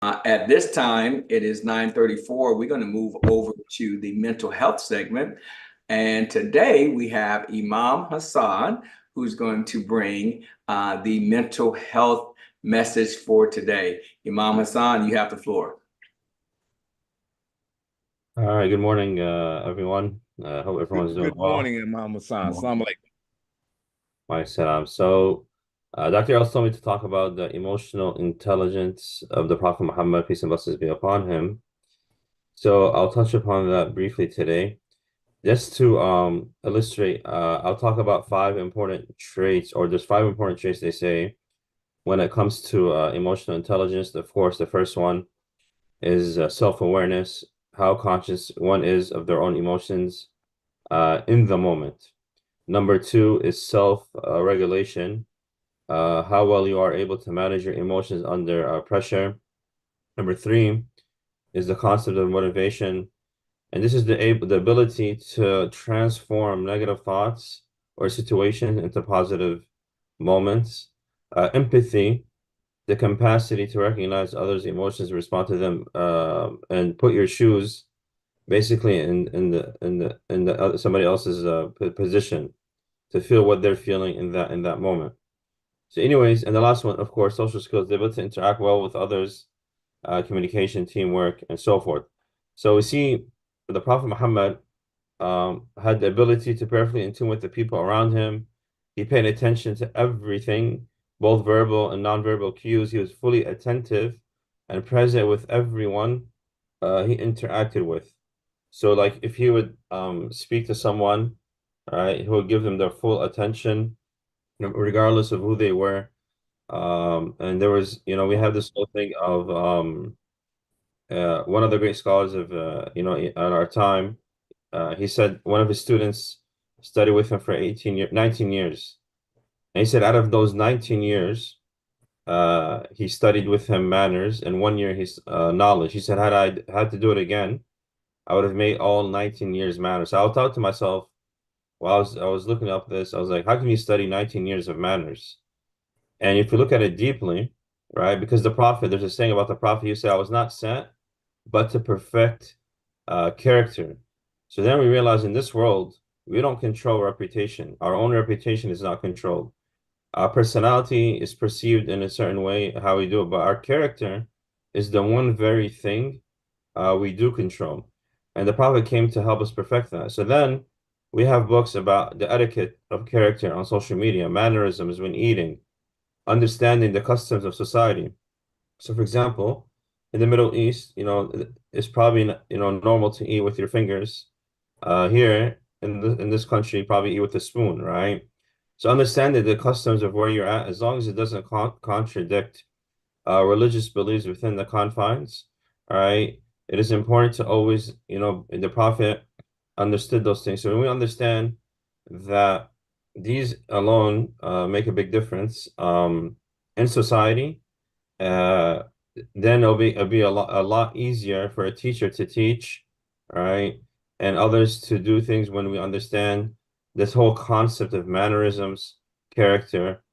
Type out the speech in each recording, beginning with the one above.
At this time, it is 9:34. We're going to move over to the mental health segment. And today we have Imam Hassan, who's going to bring the mental health message for today. Imam Hassan, you have the floor. All right, good morning, everyone. Hope everyone's doing Good well. morning, Imam Hassan. Assalamu alaikum. Dr. Els told me to talk about the emotional intelligence of the Prophet Muhammad, peace and blessings be upon him. So I'll touch upon that briefly today. Just to illustrate, I'll talk about five important traits, or there's five important traits they say when it comes to emotional intelligence. Of course, the first one is self-awareness, how conscious one is of their own emotions in the moment. Number two is self-regulation, how well you are able to manage your emotions under pressure. Number three is the concept of motivation, and this is the ability to transform negative thoughts or situations into positive moments. Empathy, the capacity to recognize others' emotions, respond to them, and put your shoes basically in the somebody else's position to feel what they're feeling in that moment. So, anyways, and the last one, of course, social skills, the ability to interact well with others, communication, teamwork, and so forth. So we see the Prophet Muhammad had the ability to perfectly in tune with the people around him. He paid attention to everything, both verbal and nonverbal cues. He was fully attentive and present with everyone he interacted with. So, like, if he would speak to someone, right, he would give them their full attention, regardless of who they were. And there was, we have this whole thing of one of the great scholars of, at our time. He said one of his students studied with him for 19 years. And he said out of those 19 years, he studied with him manners, and 1 year he's knowledge. He said, had I had to do it again, I would have made all 19 years manners. So I thought to myself, while I was looking up this, I was like, how can you study 19 years of manners? And if you look at it deeply, right, because the prophet, there's a saying about the prophet, you say, I was not sent, but to perfect character. So then we realize in this world, we don't control reputation. Our own reputation is not controlled. Our personality is perceived in a certain way, how we do it, but our character is the one very thing we do control. And the prophet came to help us perfect that. So then we have books about the etiquette of character on social media, mannerisms when eating, understanding the customs of society. So, for example, in the Middle East, it's probably normal to eat with your fingers. Here in this country, you probably eat with a spoon, right? So, understanding the customs of where you're at, as long as it doesn't contradict religious beliefs within the confines, all right? It is important to always, the Prophet understood those things. So when we understand that these alone make a big difference in society, uh, then it'll be a lot easier for a teacher to teach, right? And others to do things when we understand this whole concept of mannerisms, character,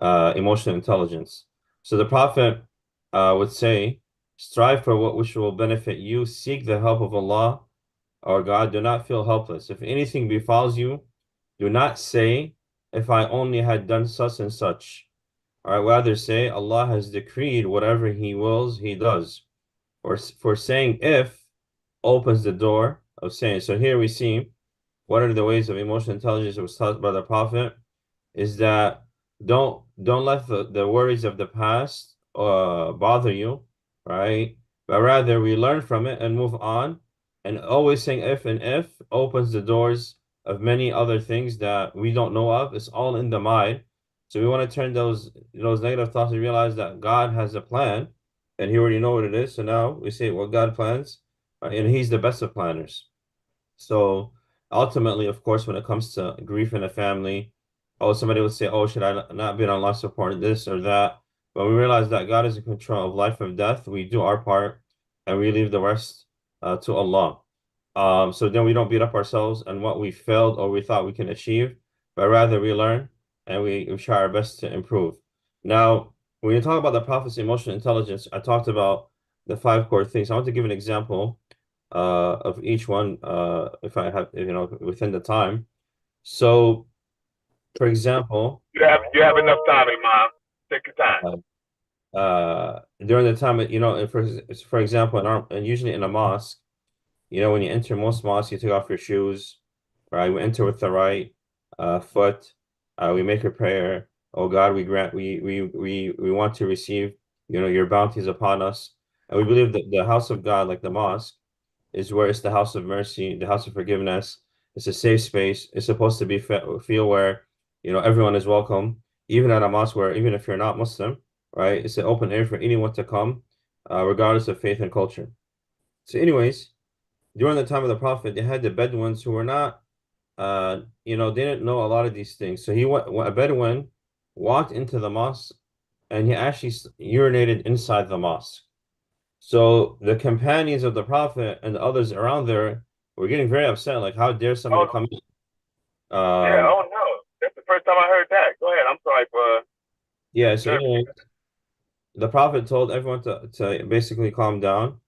emotional intelligence. So the Prophet would say, strive for what which will benefit you, seek the help of Allah or God, do not feel helpless. If anything befalls you, do not say, if I only had done such and such. All right, rather say, Allah has decreed whatever He wills, He does. Or for saying if opens the door of saying. So here we see one of the ways of emotional intelligence that was taught by the Prophet is that don't let the worries of the past bother you, right? But rather we learn from it and move on. And always saying if and if opens the doors of many other things that we don't know of. It's all in the mind. So we want to turn those negative thoughts and realize that God has a plan and He already know what it is. So now we say what God plans, and He's the best of planners. So ultimately, of course, when it comes to grief in a family, oh, somebody would say, oh, should I not be on life support, this or that? But we realize that God is in control of life and death. We do our part and we leave the rest to Allah. So then we don't beat up ourselves and what we failed or we thought we can achieve, but rather we learn and we try our best to improve. Now, when you talk about the Prophet's emotional intelligence, I talked about the five core things. I want to give an example of each one if I have, within the time. So, for example, You have enough time, Imam. Take your time. during the time, for example, and usually in a mosque, when you enter most mosques, you take off your shoes, right? We enter with the right foot. We make a prayer. Oh God, we want to receive, your bounties upon us. And we believe that the house of God, like the mosque, is where it's the house of mercy, the house of forgiveness. It's a safe space. It's supposed to be feel where, everyone is welcome, even at a mosque where even if you're not Muslim, right? It's an open air for anyone to come, regardless of faith and culture. So, anyways, during the time of the Prophet, they had the Bedouins who were not, they didn't know a lot of these things. So a Bedouin walked into the mosque and he actually urinated inside the mosque. So the companions of the Prophet and the others around there were getting very upset. Like, how dare somebody come in? Yeah. Oh no, that's the first time I heard that. Go ahead. I'm sorry for. Yeah. So anyway, the Prophet told everyone to basically calm down,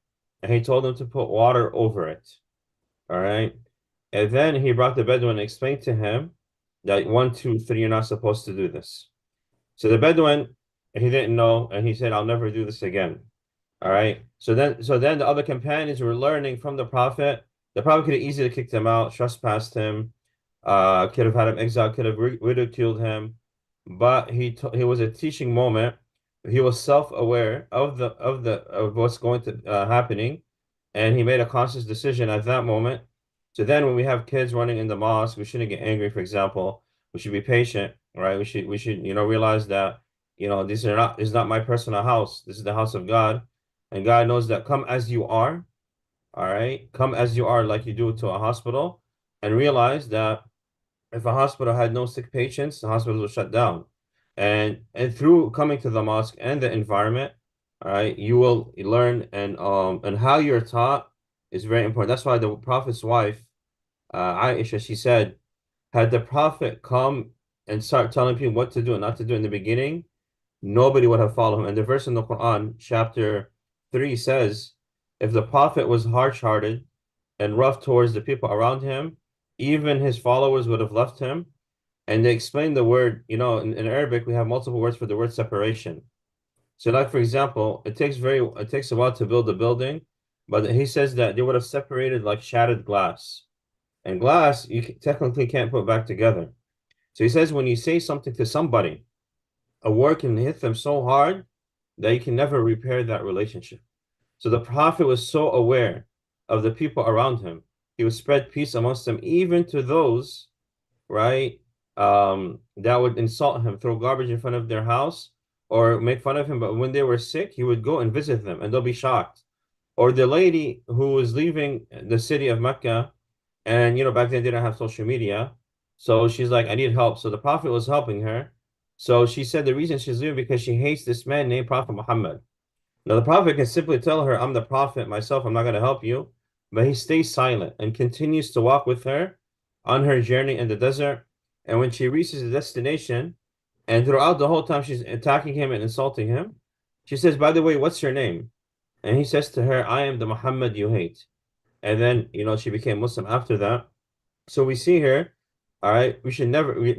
and he told them to put water over it. All right. And then he brought the Bedouin and explained to him that 1, 2, 3, you're not supposed to do this. So the Bedouin, he didn't know, and he said, I'll never do this again. All right. So then the other companions were learning from the Prophet. The Prophet could have easily kicked him out, trespassed him, could have had him exiled, could have ridiculed him. But he was a teaching moment. He was self-aware of what's going to happening, and he made a conscious decision at that moment. So then when we have kids running in the mosque, we shouldn't get angry, for example. We should be patient, right? We should realize that, this is not my personal house. This is the house of God. And God knows that come as you are, all right? Come as you are, like you do to a hospital, and realize that if a hospital had no sick patients, the hospitals will shut down. And through coming to the mosque and the environment, all right, you will learn, and how you're taught is very important. That's why the Prophet's wife, Aisha, she said, had the Prophet come and start telling people what to do and not to do in the beginning, nobody would have followed him. And the verse in the Quran, chapter 3, says, if the Prophet was harsh-hearted and rough towards the people around him, even his followers would have left him. And they explain the word, in Arabic, we have multiple words for the word separation. So, like, for example, it takes a while to build a building, but he says that they would have separated like shattered glass. And glass, you technically can't put back together. So he says when you say something to somebody, a word can hit them so hard that you can never repair that relationship. So the Prophet was so aware of the people around him. He would spread peace amongst them, even to those, right, that would insult him, throw garbage in front of their house, or make fun of him. But when they were sick, he would go and visit them, and they'll be shocked. Or the lady who was leaving the city of Mecca, and back then they didn't have social media. So she's like, I need help. So the Prophet was helping her. So she said the reason she's leaving because she hates this man named Prophet Muhammad. Now the Prophet can simply tell her, I'm the Prophet myself, I'm not going to help you. But he stays silent and continues to walk with her on her journey in the desert. And when she reaches the destination, and throughout the whole time she's attacking him and insulting him, she says, by the way, what's your name? And he says to her, I am the Muhammad you hate. And then, she became Muslim after that. So we see here, all right,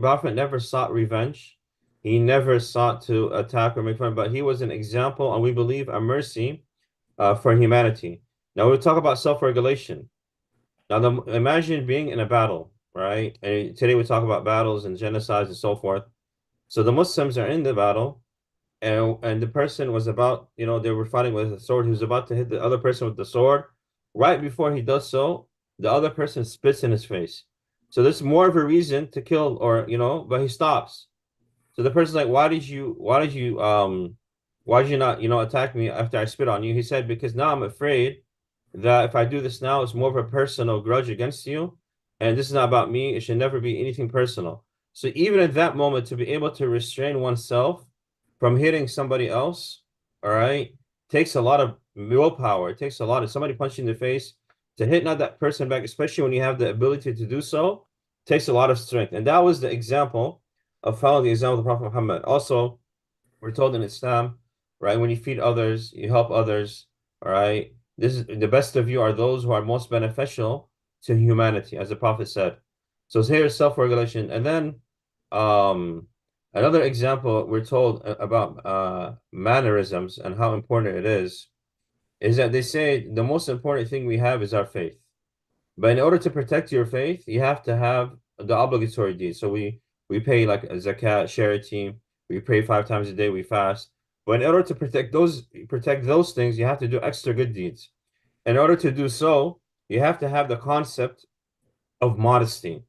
Prophet never sought revenge. He never sought to attack or make fun, but he was an example, and we believe a mercy for humanity. Now we'll talk about self-regulation. Now, imagine being in a battle, right? And today we talk about battles and genocides and so forth. So the Muslims are in the battle, and the person was about, they were fighting with a sword. He was about to hit the other person with the sword. Right before he does so, the other person spits in his face. So there's more of a reason to kill, or but he stops. So the person's like, why did you not, attack me after I spit on you? He said, because now I'm afraid that if I do this now, it's more of a personal grudge against you. And this is not about me. It should never be anything personal. So even at that moment, to be able to restrain oneself from hitting somebody else, all right, takes a lot of willpower. It takes a lot of somebody punching in the face to hit not that person back, especially when you have the ability to do so, takes a lot of strength. And that was the example of following the example of the Prophet Muhammad. Also, we're told in Islam, right, when you feed others, you help others, all right? This is the best of you are those who are most beneficial to humanity, as the Prophet said. So here's self-regulation. And then another example we're told about mannerisms and how important it is that they say the most important thing we have is our faith. But in order to protect your faith, you have to have the obligatory deeds. So we pay like a zakat, charity, we pray 5 times a day, we fast. But in order to protect those things, you have to do extra good deeds. In order to do so, you have to have the concept of modesty,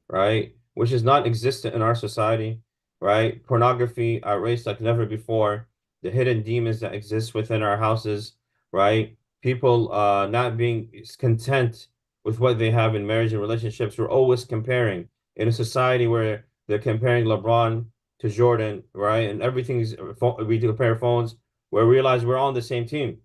right? Which is non-existent in our society, right? Pornography outraged like never before. The hidden demons that exist within our houses, right? People not being content with what they have in marriage and relationships. We're always comparing in a society where they're comparing LeBron to Jordan, right? And everything's we compare phones where we realize we're all on the same team,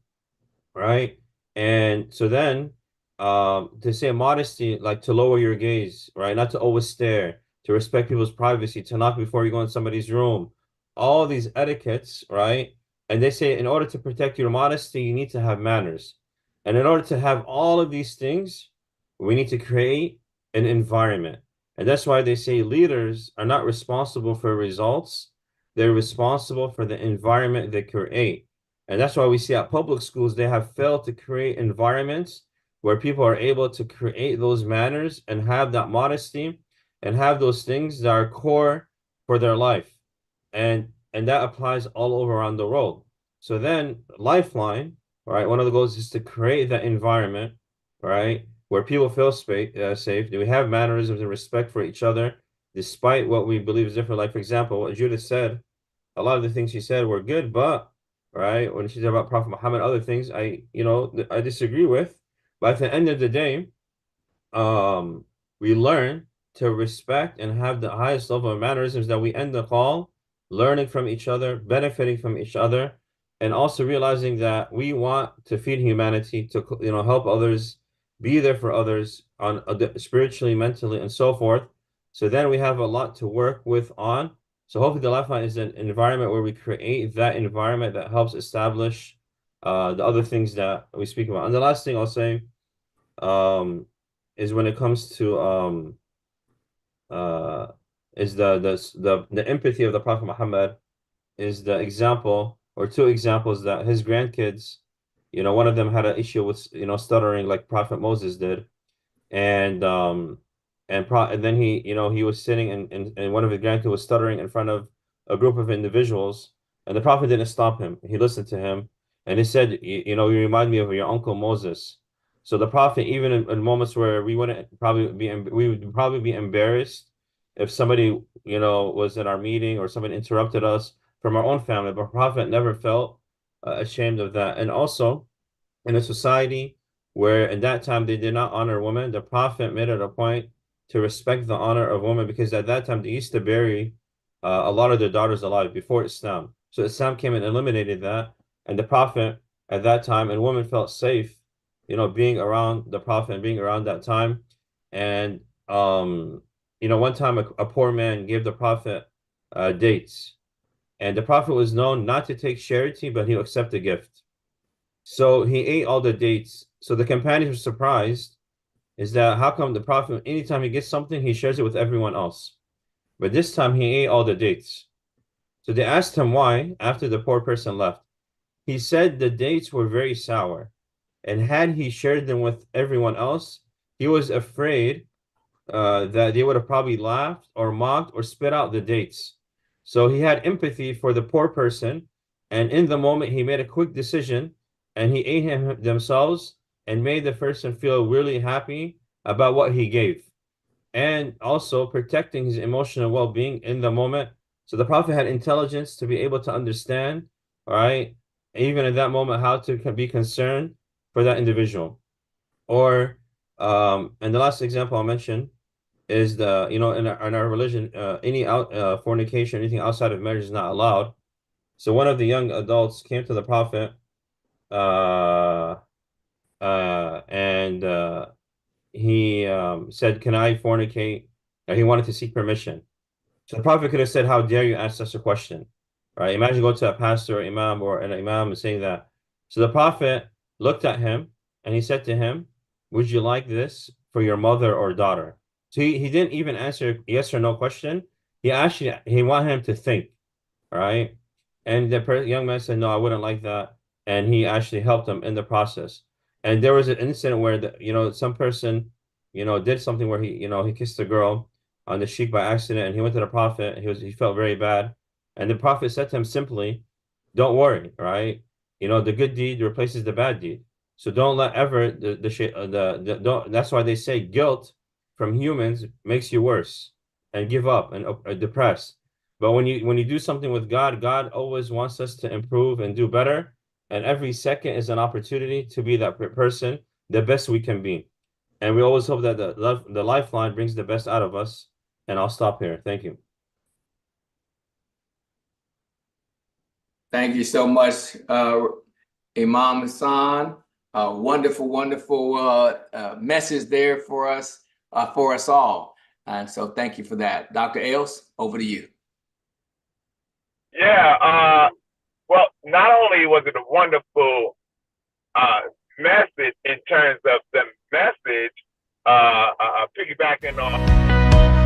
right? And so then to say modesty, like to lower your gaze, right? Not to always stare, to respect people's privacy, to knock before you go in somebody's room, all these etiquettes, right? And they say in order to protect your modesty, you need to have manners. And in order to have all of these things, we need to create an environment. And that's why they say leaders are not responsible for results. They're responsible for the environment they create. And that's why we see at public schools, they have failed to create environments where people are able to create those manners and have that modesty and have those things that are core for their life. And that applies all over around the world. So then Lifeline, right? One of the goals is to create that environment, right? Where people feel safe. Do we have mannerisms and respect for each other, despite what we believe is different? Like, for example, what Judith said, a lot of the things she said were good, but right when she said about Prophet Muhammad, other things I disagree with. But at the end of the day, we learn to respect and have the highest level of mannerisms that we end the call learning from each other, benefiting from each other, and also realizing that we want to feed humanity, to help others, be there for others on spiritually, mentally, and so forth. So then we have a lot to work with on. So hopefully the Lifeline is an environment where we create that environment that helps establish the other things that we speak about. And the last thing I'll say is when it comes to is the empathy of the Prophet Muhammad is the example or two examples that his grandkids, one of them had an issue with stuttering like Prophet Moses did, and and then he was sitting and one of his grandkids was stuttering in front of a group of individuals, and the Prophet didn't stop him. He listened to him, and he said, you remind me of your uncle Moses. So the Prophet, even in moments where we would probably be embarrassed if somebody was in our meeting or somebody interrupted us from our own family, but Prophet never felt ashamed of that. And also in a society where in that time they did not honor women, the Prophet made it a point to respect the honor of women, because at that time they used to bury a lot of their daughters alive before Islam. So Islam came and eliminated that, and the Prophet at that time and women felt safe, being around the Prophet and being around that time. And one time a poor man gave the Prophet dates, and the Prophet was known not to take charity, but he'll accept a gift. So he ate all the dates. So the companions were surprised, is that how come the Prophet, anytime he gets something, he shares it with everyone else. But this time he ate all the dates. So they asked him why after the poor person left. He said the dates were very sour. And had he shared them with everyone else, he was afraid that they would have probably laughed or mocked or spit out the dates. So he had empathy for the poor person. And in the moment, he made a quick decision and he ate him themselves and made the person feel really happy about what he gave. And also protecting his emotional well-being in the moment. So the Prophet had intelligence to be able to understand, all right, even in that moment, how to be concerned for that individual. Or, and the last example I'll mention is in our religion, any fornication, anything outside of marriage is not allowed. So one of the young adults came to the Prophet, and he said, "Can I fornicate?" He wanted to seek permission. So the Prophet could have said, "How dare you ask such a question?" Right? Imagine going to a pastor or imam or an imam and saying that. So the Prophet looked at him and he said to him, would you like this for your mother or daughter? So he didn't even answer yes or no question. He wanted him to think, all right? And the young man said, no, I wouldn't like that. And he actually helped him in the process. And there was an incident where some person, did something where he kissed a girl on the cheek by accident, and he went to the prophet. And he felt very bad. And the prophet said to him simply, don't worry, right? The good deed replaces the bad deed. So don't let ever don't. That's why they say guilt from humans makes you worse and give up and depressed. But when you do something with God, God always wants us to improve and do better. And every second is an opportunity to be that person, the best we can be. And we always hope that the lifeline brings the best out of us. And I'll stop here. Thank you. Thank you so much, Imam Hassan. Wonderful, wonderful message there for us all. And so thank you for that. Dr. Ailes, over to you. Yeah. Well, not only was it a wonderful message in terms of the message, piggybacking on